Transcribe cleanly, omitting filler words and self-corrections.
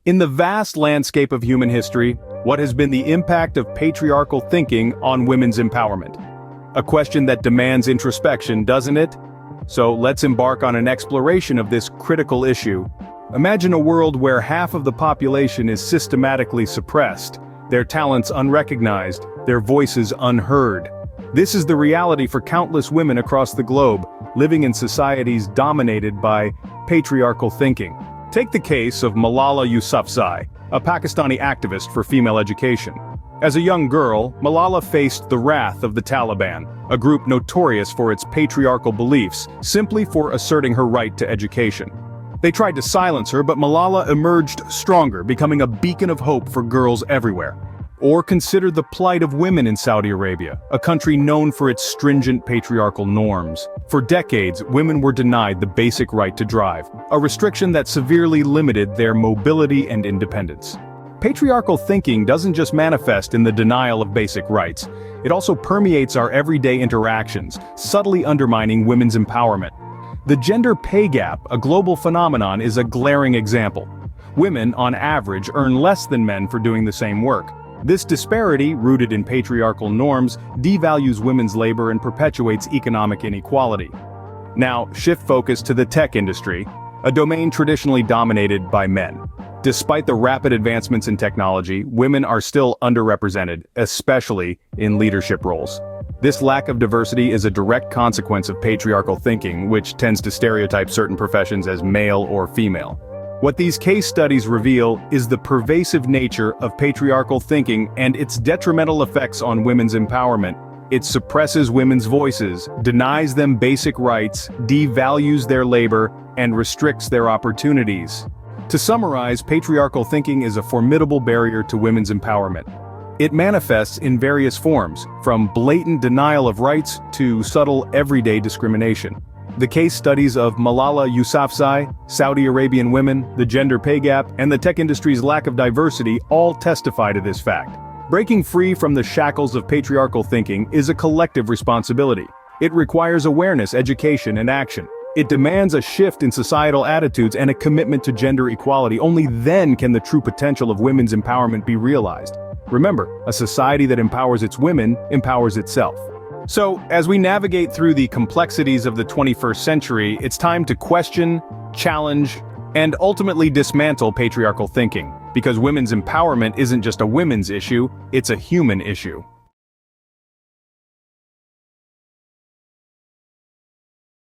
In the vast landscape of human history, what has been the impact of patriarchal thinking on women's empowerment? A question that demands introspection, doesn't it? So let's embark on an exploration of this critical issue. Imagine a world where half of the population is systematically suppressed, their talents unrecognized, their voices unheard. This is the reality for countless women across the globe, living in societies dominated by patriarchal thinking. Take the case of Malala Yousafzai, a Pakistani activist for female education. As a young girl, Malala faced the wrath of the Taliban, a group notorious for its patriarchal beliefs, simply for asserting her right to education. They tried to silence her, but Malala emerged stronger, becoming a beacon of hope for girls everywhere. Or consider the plight of women in Saudi Arabia, a country known for its stringent patriarchal norms. For decades, women were denied the basic right to drive, a restriction that severely limited their mobility and independence. Patriarchal thinking doesn't just manifest in the denial of basic rights, it also permeates our everyday interactions, subtly undermining women's empowerment. The gender pay gap, a global phenomenon, is a glaring example. Women, on average, earn less than men for doing the same work. This disparity, rooted in patriarchal norms, devalues women's labor and perpetuates economic inequality. Now, shift focus to the tech industry, a domain traditionally dominated by men. Despite the rapid advancements in technology, women are still underrepresented, especially in leadership roles. This lack of diversity is a direct consequence of patriarchal thinking, which tends to stereotype certain professions as male or female. What these case studies reveal is the pervasive nature of patriarchal thinking and its detrimental effects on women's empowerment. It suppresses women's voices, denies them basic rights, devalues their labor, and restricts their opportunities. To summarize, patriarchal thinking is a formidable barrier to women's empowerment. It manifests in various forms, from blatant denial of rights to subtle everyday discrimination. The case studies of Malala Yousafzai, Saudi Arabian women, the gender pay gap, and the tech industry's lack of diversity all testify to this fact. Breaking free from the shackles of patriarchal thinking is a collective responsibility. It requires awareness, education, and action. It demands a shift in societal attitudes and a commitment to gender equality. Only then can the true potential of women's empowerment be realized. Remember, a society that empowers its women empowers itself. So, as we navigate through the complexities of the 21st century, it's time to question, challenge, and ultimately dismantle patriarchal thinking, because women's empowerment isn't just a women's issue, it's a human issue.